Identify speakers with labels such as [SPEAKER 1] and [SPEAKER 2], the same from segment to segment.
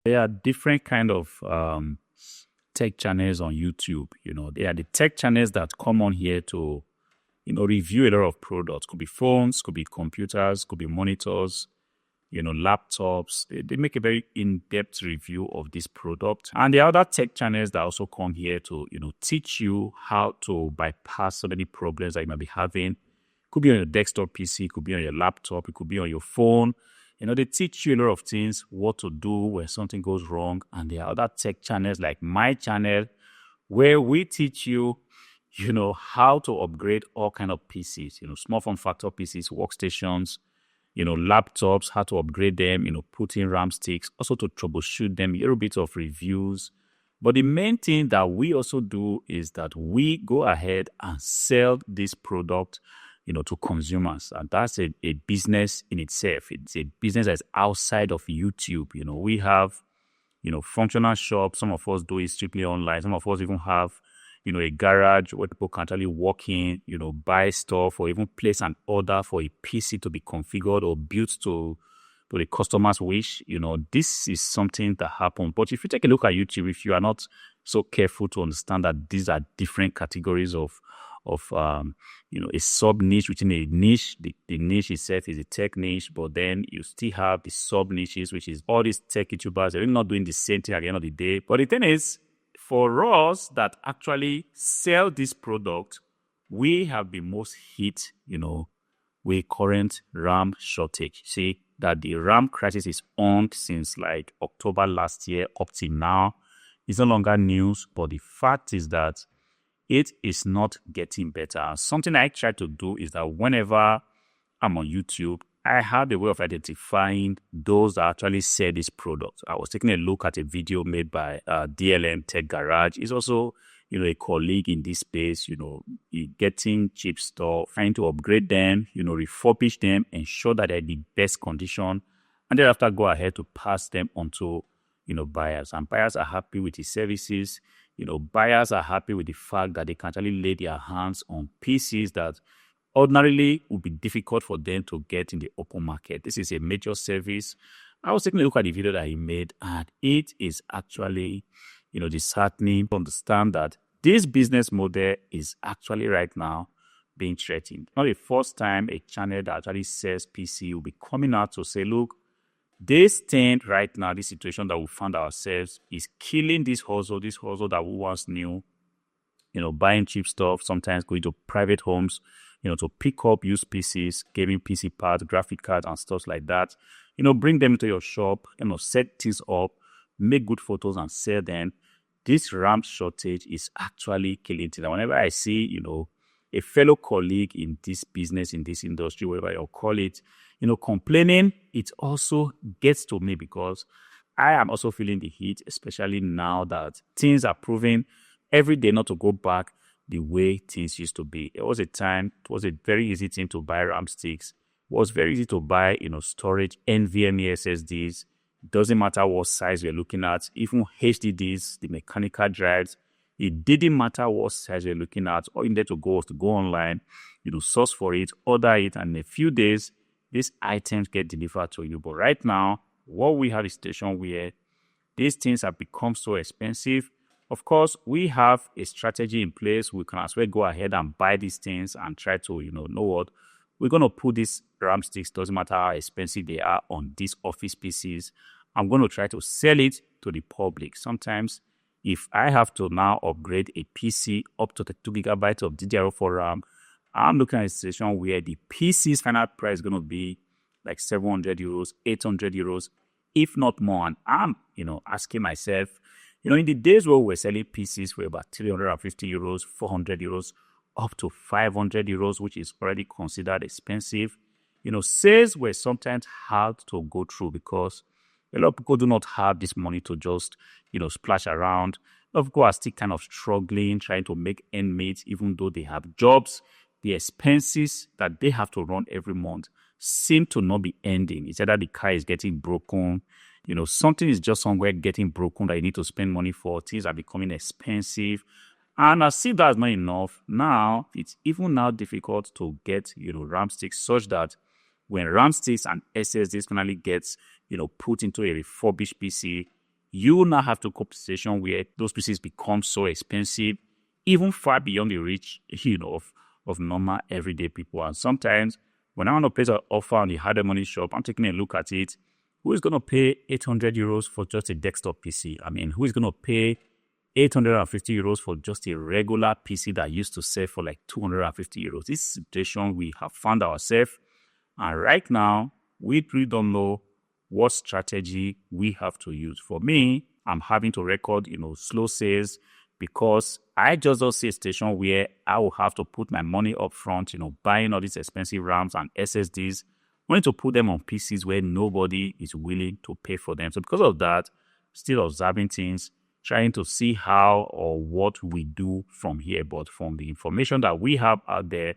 [SPEAKER 1] There are different kind of tech channels on YouTube. There are the tech channels that come on here to, review a lot of products. Could be phones, could be computers, could be monitors, laptops. They make a very in-depth review of this product. And there are other tech channels that also come here to, teach you how to bypass so many problems that you might be having. Could be on your desktop PC, could be on your laptop, it could be on your phone. They teach you a lot of things, what to do when something goes wrong. And there are other tech channels like my channel, where we teach you, how to upgrade all kind of PCs, small form factor PCs, workstations, laptops, how to upgrade them, put in RAM sticks, also to troubleshoot them, a little bit of reviews. But the main thing that we also do is that we go ahead and sell this product, to consumers. And that's a business in itself. It's a business that's outside of YouTube. We have, functional shops. Some of us do it strictly online. Some of us even have, a garage where people can actually walk in, buy stuff or even place an order for a PC to be configured or built to the customer's wish. This is something that happens. But if you take a look at YouTube, if you are not so careful to understand that these are different categories of a sub niche within a niche. The niche itself is a tech niche, but then you still have the sub niches, which is all these tech YouTubers. They're not doing the same thing at the end of the day. But the thing is, for us that actually sell this product, we have been most hit, with current RAM shortage. See that the RAM crisis is on since like October last year up till now. It's no longer news, but the fact is that it is not getting better. Something I try to do is that whenever I'm on YouTube, I have a way of identifying those that actually sell this product. I was taking a look at a video made by DLM Tech Garage. He's also, a colleague in this space, getting cheap stuff, trying to upgrade them, refurbish them, ensure that they're in the best condition, and thereafter go ahead to pass them on to, buyers. And buyers are happy with his services. Buyers are happy with the fact that they can actually lay their hands on PCs that ordinarily would be difficult for them to get in the open market. This is a major service. I was taking a look at the video that he made, and it is actually, disheartening to understand that this business model is actually right now being threatened. Not the first time a channel that actually sells PC will be coming out to say, look, this thing right now, this situation that we found ourselves is killing this hustle that we once knew, buying cheap stuff, sometimes going to private homes, to pick up used PCs, gaming PC parts, graphic cards, and stuff like that. Bring them to your shop, set things up, make good photos and sell them. This RAM shortage is actually killing things. And whenever I see, a fellow colleague in this business, in this industry, whatever you call it, complaining, it also gets to me because I am also feeling the heat, especially now that things are proving every day not to go back the way things used to be. It was a time, it was a very easy thing to buy RAM sticks. It was very easy to buy, storage, NVMe SSDs. Doesn't matter what size you're looking at, even HDDs, the mechanical drives. It didn't matter what size you're looking at. All you needed to go was to go online, source for it, order it, and in a few days, these items get delivered to you. But right now, what we have is a situation where these things have become so expensive. Of course, we have a strategy in place. We can as well go ahead and buy these things and try to, know what? We're going to put these RAM sticks, doesn't matter how expensive they are, on these office PCs. I'm going to try to sell it to the public. Sometimes, if I have to now upgrade a PC up to the 2 gigabytes of DDR4 RAM, I'm looking at a situation where the PC's final price is going to be like 700 euros, 800 euros, if not more. And I'm, asking myself, in the days where we're selling PCs for about 350 euros, 400 euros, up to 500 euros, which is already considered expensive, sales were sometimes hard to go through because a lot of people do not have this money to just, splash around. A lot of people are still kind of struggling, trying to make end meet, even though they have jobs. The expenses that they have to run every month seem to not be ending. It's either the car is getting broken, something is just somewhere getting broken that you need to spend money for. Things are becoming expensive. And as if that's not enough, now it's even now difficult to get, RAM sticks, such that when RAM sticks and SSDs finally gets, put into a refurbished PC, you now have to go to a situation where those PCs become so expensive, even far beyond the reach, of normal everyday people. And sometimes when I want to place an offer on the hardware money shop, I'm taking a look at it. Who is going to pay 800 euros for just a desktop PC? I mean, who is going to pay 850 euros for just a regular PC that used to sell for like 250 euros? This situation we have found ourselves. And right now, we really don't know what strategy we have to use. For me, I'm having to record, slow sales because I just don't see a situation where I will have to put my money up front, buying all these expensive RAMs and SSDs, only to put them on PCs where nobody is willing to pay for them. So because of that, still observing things, trying to see how or what we do from here. But from the information that we have out there,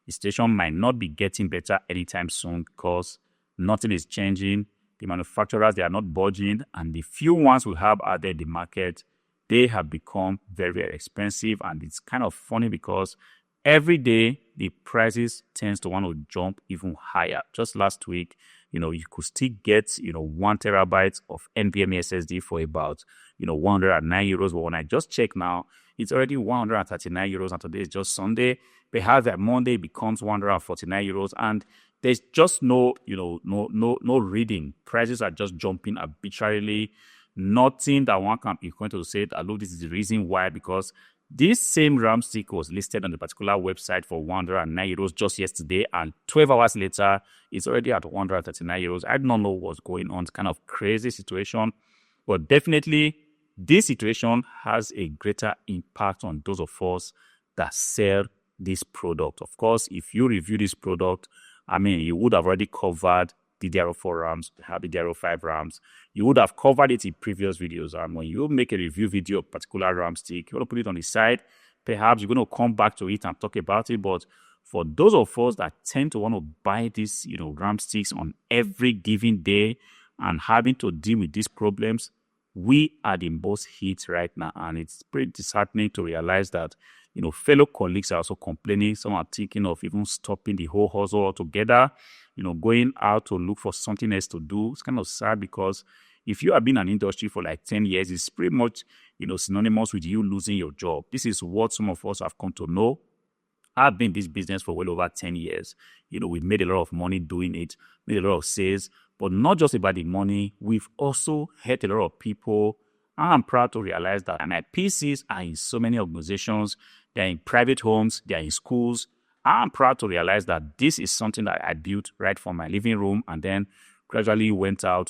[SPEAKER 1] the situation might not be getting better anytime soon because nothing is changing. The manufacturers, they are not budging, and the few ones we have out there in the market, they have become very, very expensive. And it's kind of funny because every day the prices tends to want to jump even higher. Just last week, you could still get, 1 terabyte of NVMe SSD for about, 109 euros. But when I just check now, it's already 139 euros. And today is just Sunday. Perhaps that Monday becomes 149 euros. And there's just no reading. Prices are just jumping arbitrarily. Nothing that one can be going to say that, look, this is the reason why, because this same RAM stick was listed on the particular website for 109 euros just yesterday, and 12 hours later, it's already at 139 euros. I do not know what's going on. It's kind of crazy situation, but definitely this situation has a greater impact on those of us that sell this product. Of course, if you review this product, you would have already covered DDR4 RAMs, DDR5 RAMs. You would have covered it in previous videos. And when you make a review video of particular RAM stick, you want to put it on the side. Perhaps you're going to come back to it and talk about it. But for those of us that tend to want to buy these, RAM sticks on every given day and having to deal with these problems, we are the most hit right now. And it's pretty disheartening to realize that, fellow colleagues are also complaining. Some are thinking of even stopping the whole hustle altogether, going out to look for something else to do. It's kind of sad because if you have been in an industry for like 10 years, it's pretty much, synonymous with you losing your job. This is what some of us have come to know. I've been in this business for well over 10 years. We've made a lot of money doing it, made a lot of sales, but not just about the money. We've also helped a lot of people. I'm proud to realize that my PCs are in so many organizations. They're in private homes, they're in schools. I'm proud to realize that this is something that I built right from my living room and then gradually went to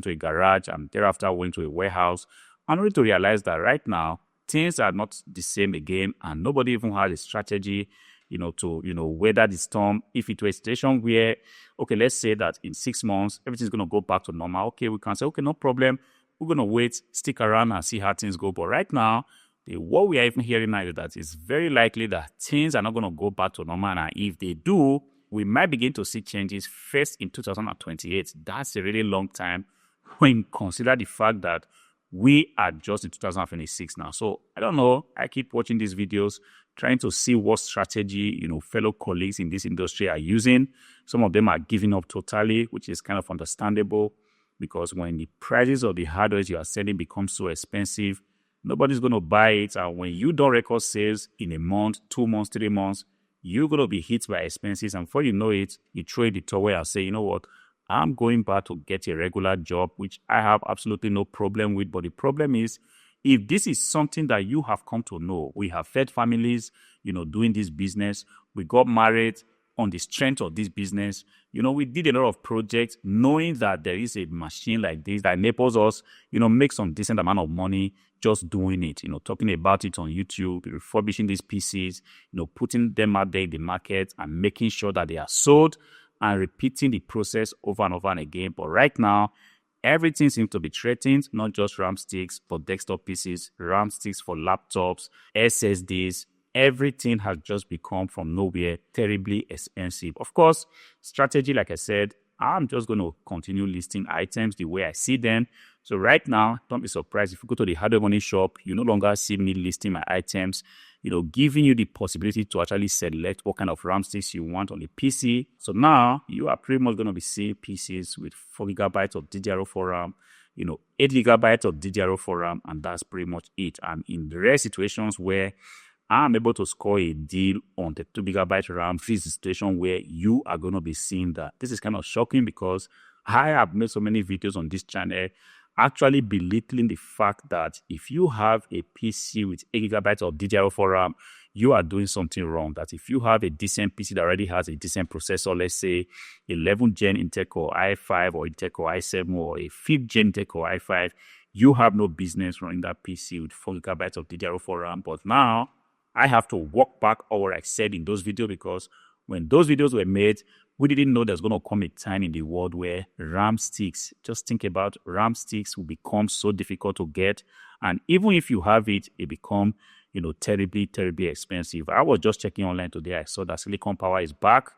[SPEAKER 1] a garage and thereafter went to a warehouse. And only to realize that right now, things are not the same again and nobody even has a strategy, to, weather the storm. If it were a situation where, okay, let's say that in 6 months, everything's going to go back to normal. Okay, we can say, okay, no problem. We're going to wait, stick around and see how things go. But right now, what we are even hearing now is that it's very likely that things are not going to go back to normal. And if they do, we might begin to see changes first in 2028. That's a really long time when you consider the fact that we are just in 2026 now. So I don't know. I keep watching these videos, trying to see what strategy, fellow colleagues in this industry are using. Some of them are giving up totally, which is kind of understandable because when the prices of the hardware you are selling become so expensive, nobody's going to buy it. And when you don't record sales in a month, 2 months, 3 months, you're going to be hit by expenses. And before you know it, you throw in the towel and say, you know what, I'm going back to get a regular job, which I have absolutely no problem with. But the problem is, if this is something that you have come to know, we have fed families, doing this business, we got married on the strength of this business. We did a lot of projects knowing that there is a machine like this that enables us, make some decent amount of money just doing it, talking about it on YouTube, refurbishing these PCs, putting them out there in the market and making sure that they are sold and repeating the process over and over and again. But right now, everything seems to be threatened, not just RAM sticks for desktop PCs, RAM sticks for laptops, SSDs. Everything has just become from nowhere terribly expensive. Of course, strategy, like I said, I'm just going to continue listing items the way I see them. So right now, don't be surprised if you go to the hardware money shop, you no longer see me listing my items, giving you the possibility to actually select what kind of RAM sticks you want on the PC. So now you are pretty much going to be seeing PCs with 4 gigabytes of DDR4 RAM, 8 gigabytes of DDR4 RAM, and that's pretty much it. And in the rare situations where I'm able to score a deal on the 2 gigabyte RAM, this is a situation where you are going to be seeing that. This is kind of shocking because I have made so many videos on this channel actually belittling the fact that if you have a PC with 8 gigabytes of DDR4 RAM, you are doing something wrong. That if you have a decent PC that already has a decent processor, let's say 11th gen Intel Core i5 or Intel Core i7 or a 5th gen Intel Core i5, you have no business running that PC with 4 gigabytes of DDR4 RAM. But now I have to walk back all what I said in those videos, because when those videos were made, we didn't know there's going to come a time in the world where RAM sticks, just think about RAM sticks, will become so difficult to get. And even if you have it, it become, terribly, terribly expensive. I was just checking online today. I saw that Silicon Power is back.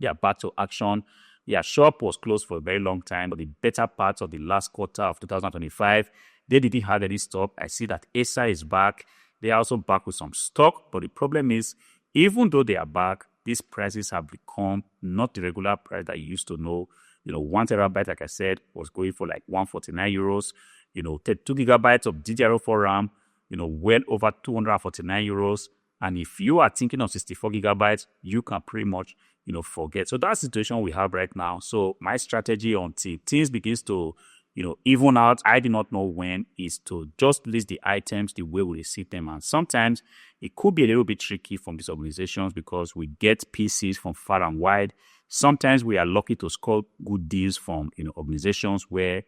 [SPEAKER 1] They are back to action. Their shop was closed for a very long time, but the better part of the last quarter of 2025, they didn't have any stock. I see that Acer is back. They are also back with some stock, but the problem is, even though they are back, these prices have become not the regular price that you used to know. 1 terabyte, like I said, was going for like 149 euros. 2 gigabytes of DDR4 RAM, well over 249 euros. And if you are thinking of 64 gigabytes, you can pretty much, forget. So that's the situation we have right now. So my strategy until things begins to, even out, I do not know when, is to just list the items the way we receive them. And sometimes it could be a little bit tricky from these organizations because we get PCs from far and wide. Sometimes we are lucky to score good deals from, organizations where,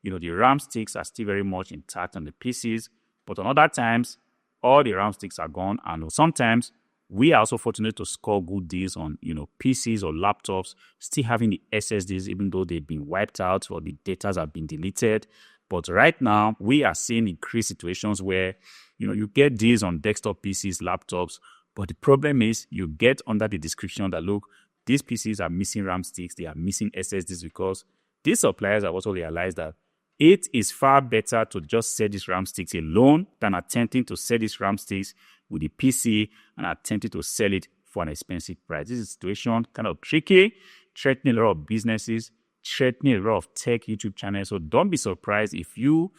[SPEAKER 1] the RAM sticks are still very much intact on the PCs. But on other times, all the RAM sticks are gone. And sometimes we are also fortunate to score good deals on, PCs or laptops, still having the SSDs, even though they've been wiped out or the data have been deleted. But right now, we are seeing increased situations where, you get deals on desktop PCs, laptops. But the problem is you get under the description that, look, these PCs are missing RAM sticks, they are missing SSDs, because these suppliers have also realized that it is far better to just sell these RAM sticks alone than attempting to sell these RAM sticks with the PC and attempting to sell it for an expensive price. This is a situation kind of tricky, threatening a lot of businesses, threatening a lot of tech YouTube channels. So don't be surprised if you,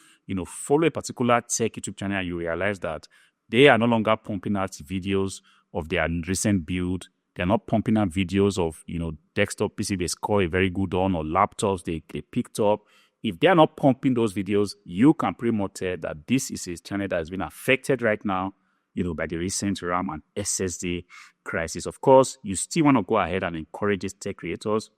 [SPEAKER 1] follow a particular tech YouTube channel and you realize that they are no longer pumping out videos of their recent build. They're not pumping out videos of, desktop PC they score a very good on, or laptops they picked up. If they are not pumping those videos, you can pretty much tell that this is a channel that has been affected right now, by the recent RAM and SSD crisis. Of course, you still want to go ahead and encourage these tech creators.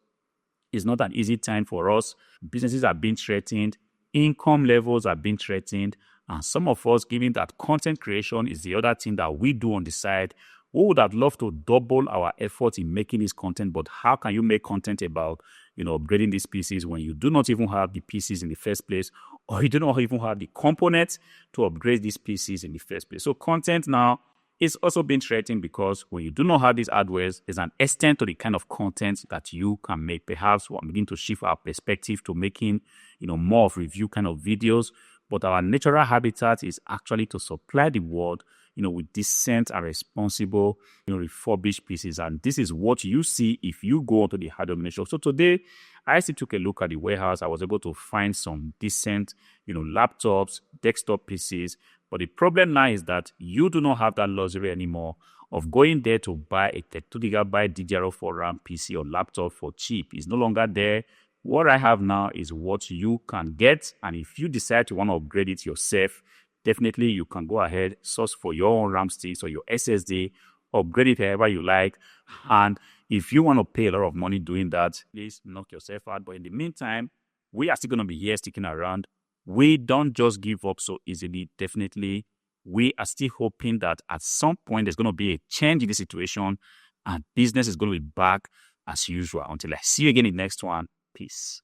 [SPEAKER 1] It's not an easy time for us. Businesses are being threatened. Income levels are being threatened. And some of us, given that content creation is the other thing that we do on the side, we would have loved to double our effort in making this content. But how can you make content about, upgrading these PCs when you do not even have the PCs in the first place, or you do not even have the components to upgrade these PCs in the first place? So content now is also being threatened, because when you do not have these hardwares, there's an extent to the kind of content that you can make. Perhaps we'll begin to shift our perspective to making, more of review kind of videos. But our natural habitat is actually to supply the world, with decent and responsible, refurbished PCs. And this is what you see if you go onto the hardware ministry. So today, I still took a look at the warehouse. I was able to find some decent, laptops, desktop PCs. But the problem now is that you do not have that luxury anymore of going there to buy a 32 gigabyte DDR4 RAM PC or laptop for cheap. It's no longer there. What I have now is what you can get. And if you decide to want to upgrade it yourself, definitely you can go ahead, source for your own RAM sticks or your SSD, upgrade it however you like. And if you want to pay a lot of money doing that, please knock yourself out. But in the meantime, we are still going to be here sticking around. We don't just give up so easily. Definitely, we are still hoping that at some point there's going to be a change in the situation and business is going to be back as usual. Until I see you again in the next one. Peace.